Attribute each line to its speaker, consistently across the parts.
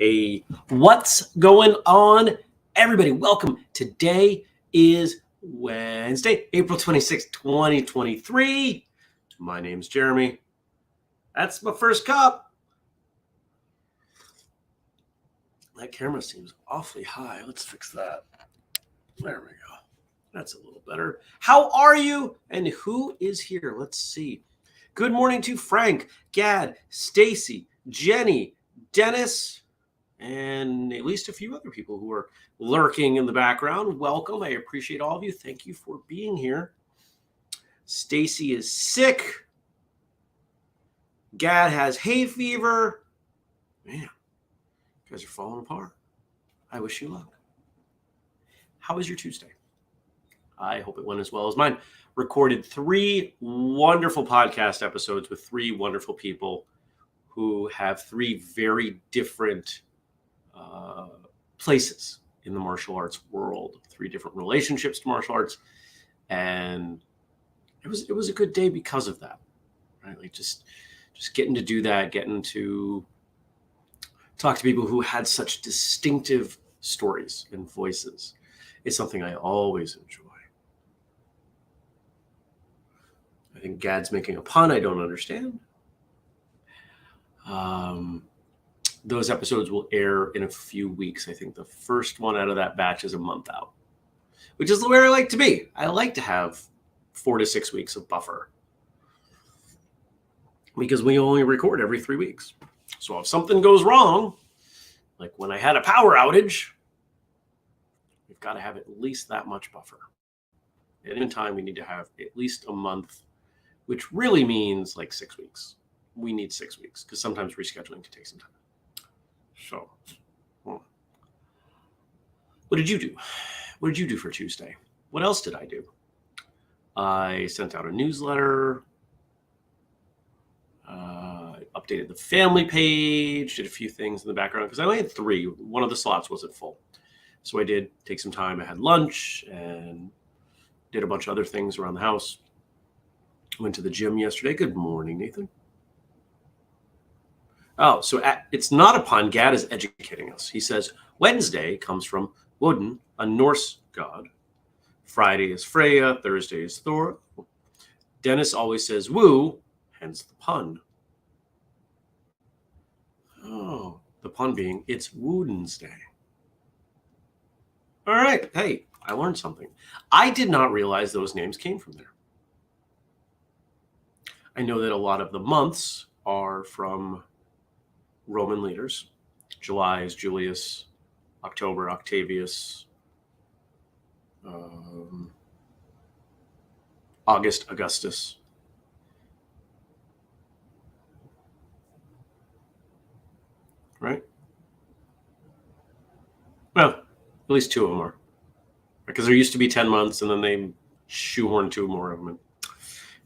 Speaker 1: Hey, what's going on, everybody? Welcome. Today is Wednesday, April 26th, 2023. My name's Jeremy. That's my first cup. That camera seems awfully high. Let's fix that. There we go. That's a little better. How are you? And who is here? Let's see. Good morning to Frank, Gad, Stacy, Jenny, Dennis, and at least a few other people who are lurking in the background. Welcome. I appreciate all of you. Thank you for being here. Stacy is sick. Gad has hay fever. Man, you guys are falling apart. I wish you luck. How was your Tuesday? I hope it went as well as mine. Recorded 3 wonderful podcast episodes with 3 wonderful people who have 3 very different places in the martial arts world, 3 different relationships to martial arts, and it was a good day because of that, right? Like just getting to do that, getting to talk to people who had such distinctive stories and voices is something I always enjoy. I think Gad's making a pun I don't understand. Those episodes will air in a few weeks. I think the first one out of that batch is a month out, which is the way I like to be. I like to have 4 to 6 weeks of buffer because we only record every 3 weeks. So if something goes wrong, like when I had a power outage, we've got to have at least that much buffer. At any time, we need to have at least a month, which really means like 6 weeks. We need 6 weeks because sometimes rescheduling can take some time. So, what did you do? What did you do for Tuesday? What else did I do? I sent out a newsletter, updated the family page, did a few things in the background because I only had 3. One of the slots wasn't full. So I did take some time. I had lunch and did a bunch of other things around the house. Went to the gym yesterday. Good morning, Nathan. Oh, so it's not a pun. Gad is educating us. He says Wednesday comes from Woden, a Norse god. Friday is Freya. Thursday is Thor. Dennis always says woo, hence the pun. Oh, the pun being it's Woodensday. All right. Hey, I learned something. I did not realize those names came from there. I know that a lot of the months are from Roman leaders. July is Julius, October, Octavius, August, Augustus. Right? Well, at least 2 of them are. Because there used to be 10 months and then they shoehorned 2 more of them in.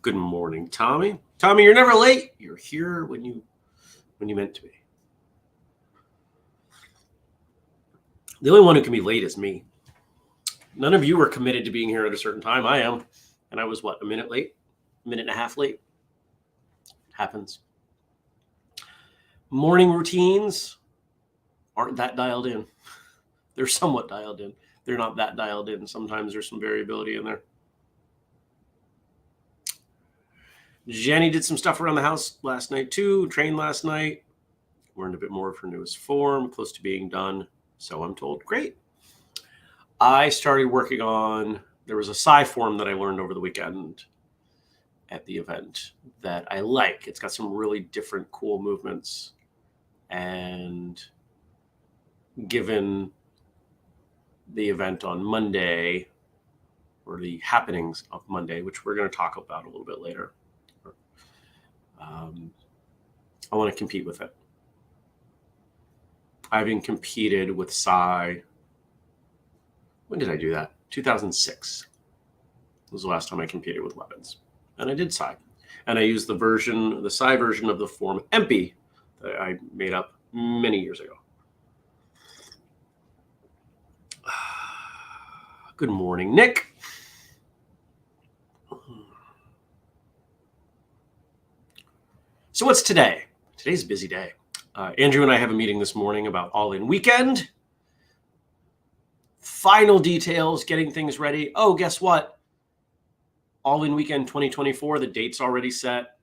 Speaker 1: Good morning, Tommy. Tommy, you're never late. You're here when you meant to be. The only one who can be late is me. None of you are committed to being here at a certain time. I am. And I was, a minute late? A minute and a half late? Happens. Morning routines aren't that dialed in. They're somewhat dialed in. They're not that dialed in. Sometimes there's some variability in there. Jenny did some stuff around the house last night too. Trained last night. Learned a bit more of her newest form. Close to being done. So I'm told. Great. I started working on, there was a psi form that I learned over the weekend at the event that I like. It's got some really different, cool movements. And given the event on Monday, or the happenings of Monday, which we're going to talk about a little bit later, I want to compete with it. I've been competed with Psy. When did I do that? 2006 was the last time I competed with weapons. And I did Psy. And I used the Psy version of the form EMPI that I made up many years ago. Good morning, Nick. So what's today? Today's a busy day. Andrew and I have a meeting this morning about All-In Weekend. Final details, getting things ready. Oh, guess what? All-In Weekend 2024, the date's already set.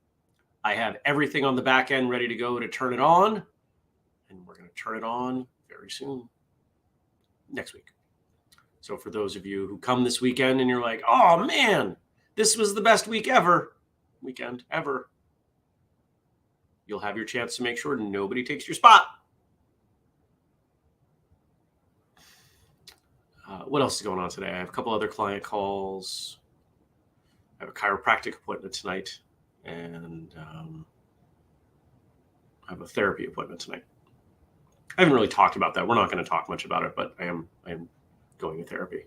Speaker 1: I have everything on the back end ready to go to turn it on. And we're going to turn it on very soon, next week. So for those of you who come this weekend and you're like, oh man, this was the best weekend ever. You'll have your chance to make sure nobody takes your spot. What else is going on today? I have a couple other client calls. I have a chiropractic appointment tonight, and I have a therapy appointment tonight. I haven't really talked about that. We're not going to talk much about it, but I am going to therapy,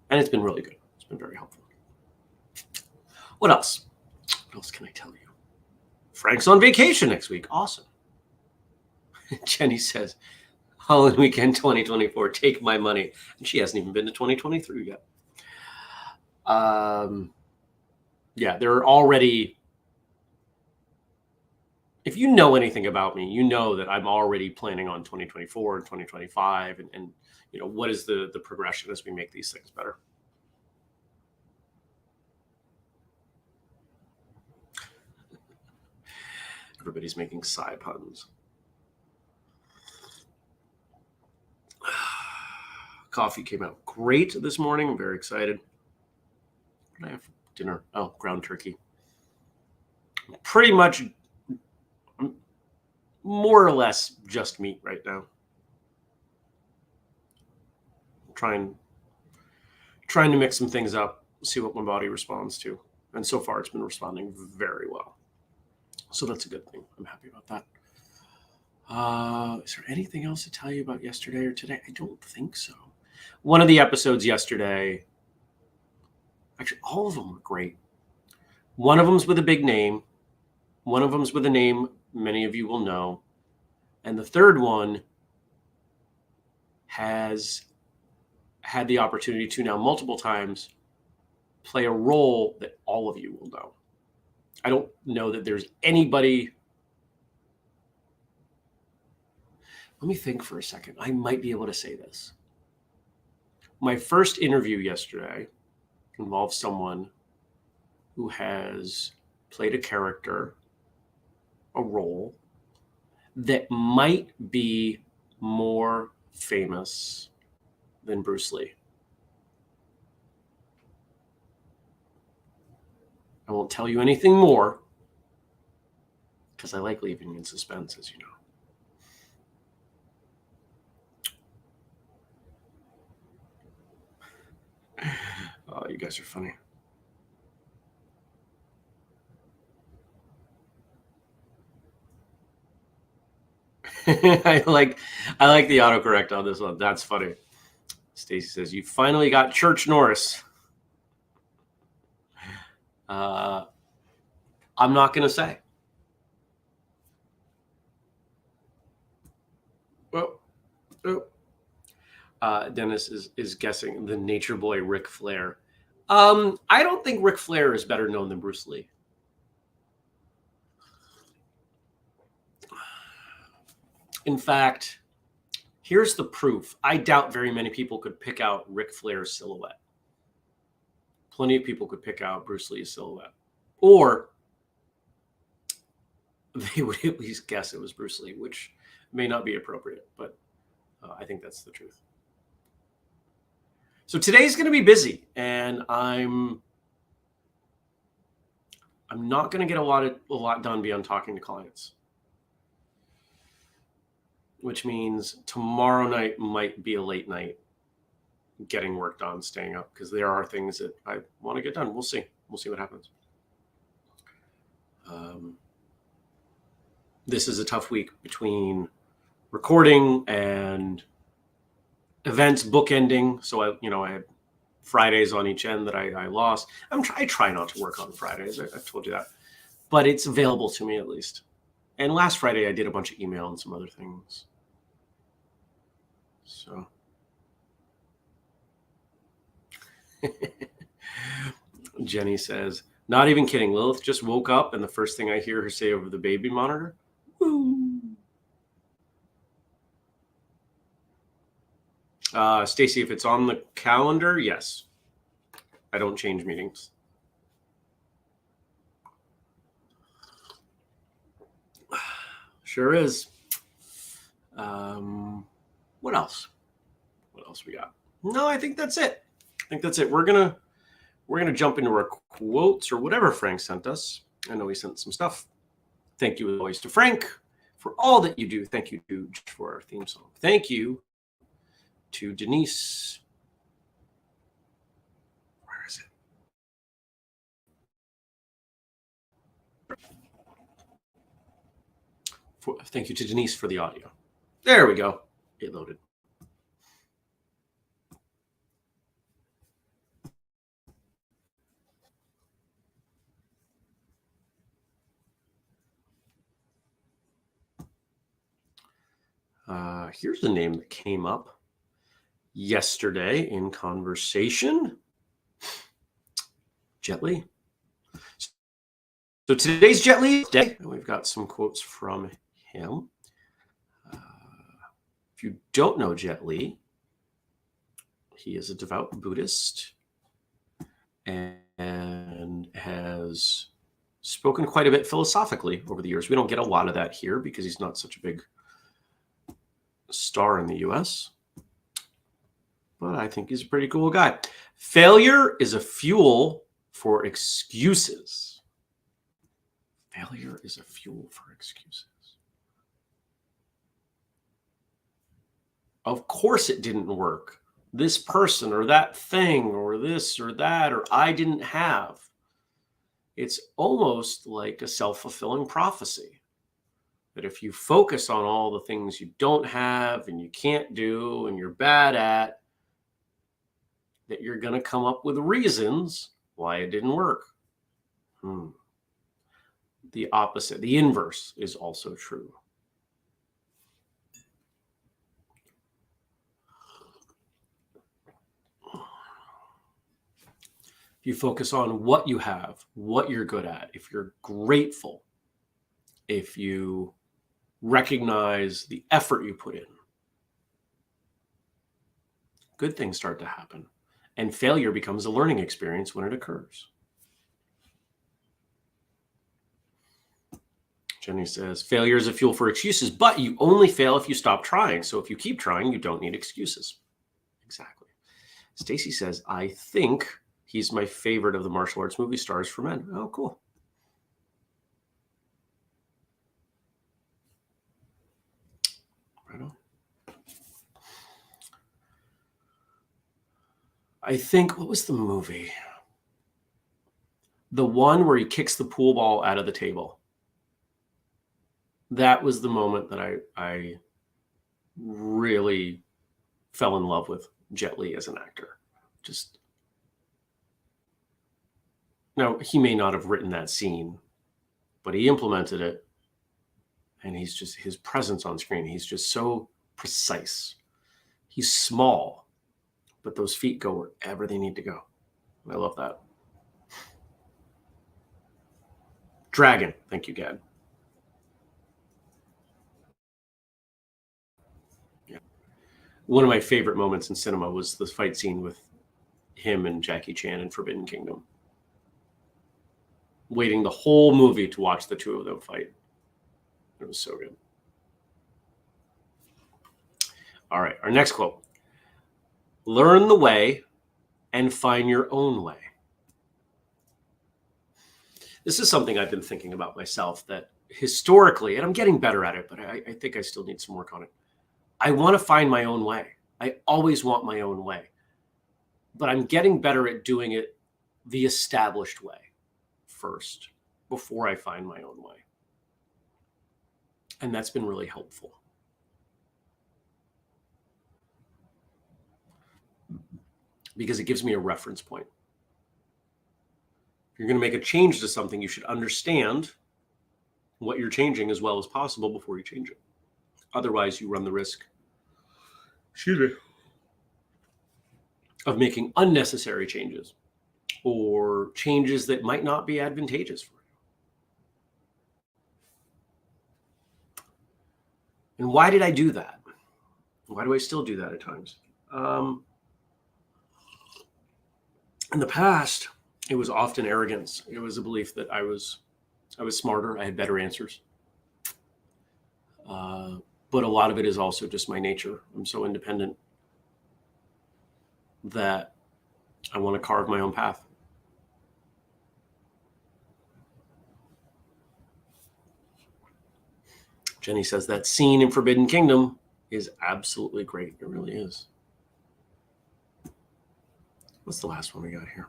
Speaker 1: and it's been really good. It's been very helpful. What else? What else can I tell you? Frank's on vacation next week. Awesome. Jenny says, All-In Weekend 2024, take my money. And she hasn't even been to 2023 yet. Yeah, there are already, if you know anything about me, you know that I'm already planning on 2024 and 2025 and you know, what is the progression as we make these things better. Everybody's making Psy puns. Coffee came out great this morning. I'm very excited. What did I have for dinner? Oh, ground turkey. Pretty much more or less just meat right now. Trying to mix some things up, see what my body responds to. And so far it's been responding very well. So that's a good thing. I'm happy about that. Is there anything else to tell you about yesterday or today? I don't think so. One of the episodes yesterday, actually all of them were great. One of them's with a big name. One of them's with a name many of you will know. And the third one has had the opportunity to now multiple times play a role that all of you will know. I don't know that there's anybody. Let me think for a second. I might be able to say this. My first interview yesterday involved someone who has played a character, a role that might be more famous than Bruce Lee. I won't tell you anything more because I like leaving you in suspense, as you know. Oh, you guys are funny. I like the autocorrect on this one. That's funny. Stacy says, you finally got Church Norris. I'm not going to say. Dennis is guessing the Nature Boy Ric Flair. I don't think Ric Flair is better known than Bruce Lee. In fact, here's the proof. I doubt very many people could pick out Ric Flair's silhouette. Plenty of people could pick out Bruce Lee's silhouette. Or they would at least guess it was Bruce Lee, which may not be appropriate, but I think that's the truth. So today's going to be busy, and I'm not going to get a lot done beyond talking to clients, which means tomorrow night might be a late night getting work done, staying up, because there are things that I want to get done. We'll see. We'll see what happens. This is a tough week between recording and events bookending. So I had Fridays on each end that I lost. I try not to work on Fridays. I've told you that, but it's available to me at least. And last Friday I did a bunch of email and some other things. So Jenny says, not even kidding. Lilith just woke up and the first thing I hear her say over the baby monitor, woo. Stacy, if it's on the calendar, yes. I don't change meetings. Sure is. What else? What else we got? No, I think that's it. We're gonna jump into our quotes or whatever Frank sent us. I know he sent some stuff. Thank you always to Frank for all that you do. Thank you to for our theme song. Thank you to Denise. Where is it? Thank you to Denise for the audio. There we go. It loaded. Here's the name that came up yesterday in conversation. Jet Li. So today's Jet Li day, and we've got some quotes from him. If you don't know Jet Li, he is a devout Buddhist and has spoken quite a bit philosophically over the years. We don't get a lot of that here because he's not such a big star in the US, but I think he's a pretty cool guy. Failure is a fuel for excuses. Failure is a fuel for excuses. Of course it didn't work. This person or that thing or this or that, or I didn't have. It's almost like a self-fulfilling prophecy. That if you focus on all the things you don't have and you can't do and you're bad at, that you're going to come up with reasons why it didn't work. The opposite, the inverse is also true. If you focus on what you have, what you're good at, if you're grateful, if you recognize the effort you put in, good things start to happen. And failure becomes a learning experience when it occurs. Jenny says, failure is a fuel for excuses, but you only fail if you stop trying. So if you keep trying, you don't need excuses. Exactly. Stacy says, I think he's my favorite of the martial arts movie stars for men. Oh, cool. Right on. I think, what was the movie? The one where he kicks the pool ball out of the table. That was the moment that I really fell in love with Jet Li as an actor. Just, now, he may not have written that scene, but he implemented it. And he's just, his presence on screen, he's just so precise. He's small, but those feet go wherever they need to go. I love that. Dragon. Thank you, Gad. Yeah. One of my favorite moments in cinema was the fight scene with him and Jackie Chan in Forbidden Kingdom. Waiting the whole movie to watch the two of them fight. It was so good. All right, our next quote. Learn the way and find your own way. This is something I've been thinking about myself, that historically, and I'm getting better at it, but I think I still need some work on it. I want to find my own way. I always want my own way, but I'm getting better at doing it the established way first before I find my own way. And that's been really helpful. Because it gives me a reference point. If you're going to make a change to something, you should understand what you're changing as well as possible before you change it. Otherwise, you run the risk, of making unnecessary changes or changes that might not be advantageous for you. And why did I do that? Why do I still do that at times? In the past, it was often arrogance. It was a belief that I was smarter. I had better answers. But a lot of it is also just my nature. I'm so independent that I want to carve my own path. Jenny says that scene in Forbidden Kingdom is absolutely great. It really is. What's the last one we got here?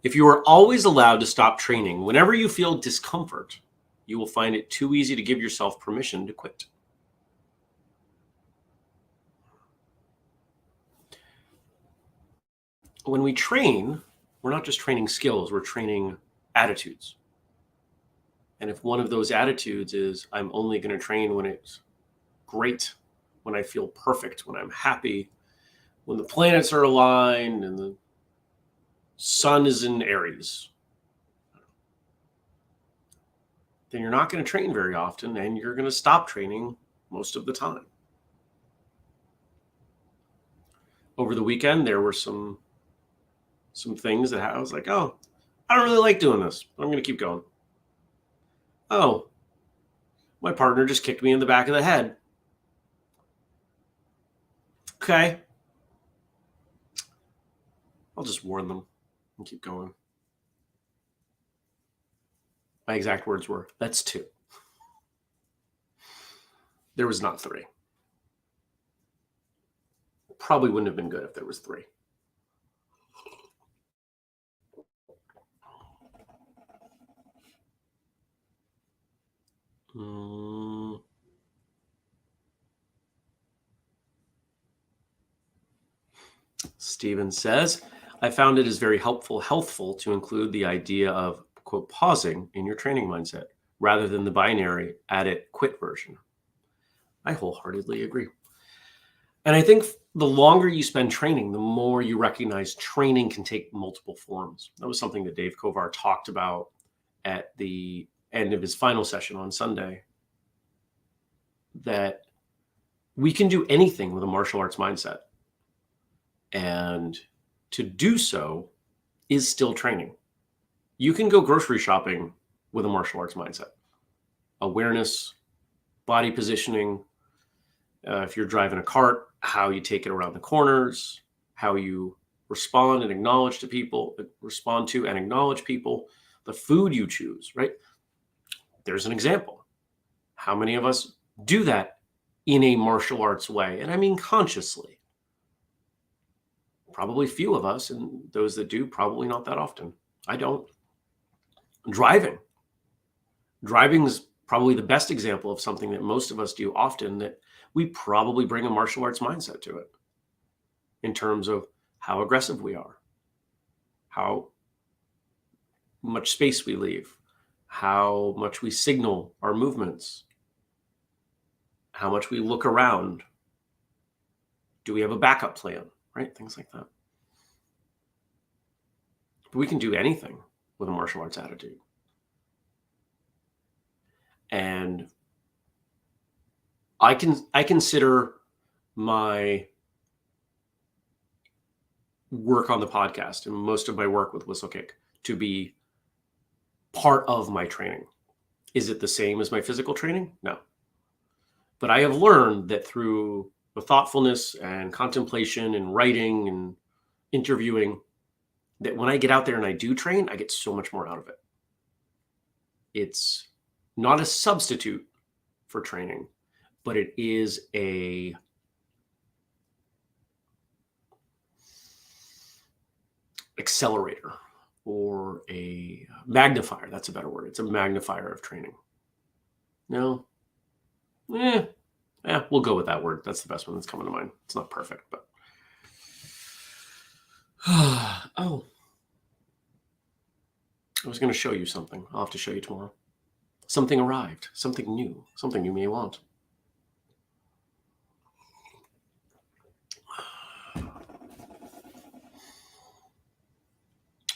Speaker 1: If you are always allowed to stop training whenever you feel discomfort, you will find it too easy to give yourself permission to quit. When we train, we're not just training skills, we're training attitudes. And if one of those attitudes is, I'm only going to train when it's great, when I feel perfect, when I'm happy, when the planets are aligned and the sun is in Aries, then you're not going to train very often and you're going to stop training most of the time. Over the weekend, there were some things that I was like, oh, I don't really like doing this, but I'm going to keep going. Oh, my partner just kicked me in the back of the head. Okay. I'll just warn them and keep going. My exact words were, that's 2. There was not 3. Probably wouldn't have been good if there was 3. Steven says, I found it is very healthful to include the idea of, quote, pausing in your training mindset rather than the binary add it, quit version. I wholeheartedly agree. And I think the longer you spend training, the more you recognize training can take multiple forms. That was something that Dave Kovar talked about at the end of his final session on Sunday, that we can do anything with a martial arts mindset. And to do so is still training. You can go grocery shopping with a martial arts mindset. Awareness, body positioning, if you're driving a cart, how you take it around the corners, how you respond and acknowledge to people, respond to and acknowledge people, the food you choose, right? There's an example. How many of us do that in a martial arts way? And I mean consciously. Probably few of us, and those that do, probably not that often. I don't. Driving is probably the best example of something that most of us do often, that we probably bring a martial arts mindset to it in terms of how aggressive we are, how much space we leave, how much we signal our movements, how much we look around. Do we have a backup plan, right? Things like that. But we can do anything with a martial arts attitude. And I consider my work on the podcast and most of my work with Whistlekick to be part of my training. Is it the same as my physical training? No. But I have learned that through the thoughtfulness and contemplation and writing and interviewing, that when I get out there and I do train, I get so much more out of it. It's not a substitute for training, but it is a accelerator or a magnifier. That's a better word. It's a magnifier of training. No, Yeah, we'll go with that word. That's the best one that's coming to mind. It's not perfect, but. Oh, I was going to show you something. I'll have to show you tomorrow. Something arrived, something new, something you may want.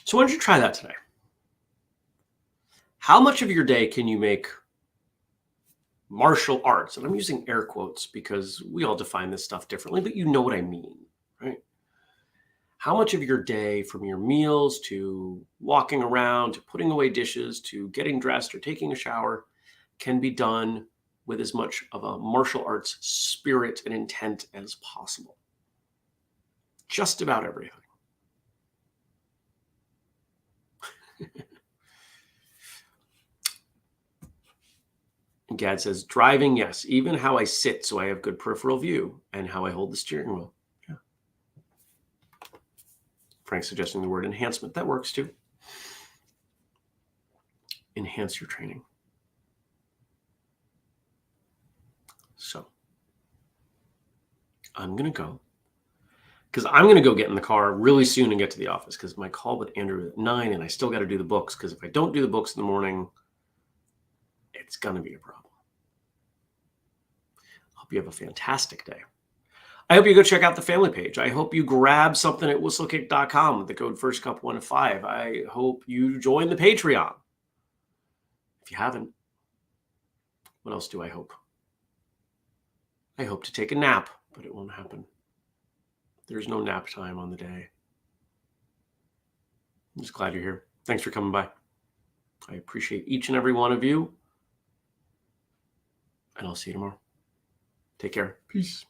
Speaker 1: So why don't you try that today? How much of your day can you make martial arts? And I'm using air quotes because we all define this stuff differently, but you know what I mean, right? How much of your day, from your meals to walking around to putting away dishes to getting dressed or taking a shower, can be done with as much of a martial arts spirit and intent as possible? Just about everything. And Gad says, driving, yes. Even how I sit so I have good peripheral view and how I hold the steering wheel. Yeah. Frank's suggesting the word enhancement. That works too. Enhance your training. So I'm going to go. Because I'm going to go get in the car really soon and get to the office because my call with Andrew is at 9 and I still got to do the books. Because if I don't do the books in the morning, it's going to be a problem. Hope you have a fantastic day. I hope you go check out the family page. I hope you grab something at whistlekick.com with the code FIRSTCUP1 to 5. I hope you join the Patreon. If you haven't, what else do I hope? I hope to take a nap, but it won't happen. There's no nap time on the day. I'm just glad you're here. Thanks for coming by. I appreciate each and every one of you. And I'll see you tomorrow. Take care. Peace.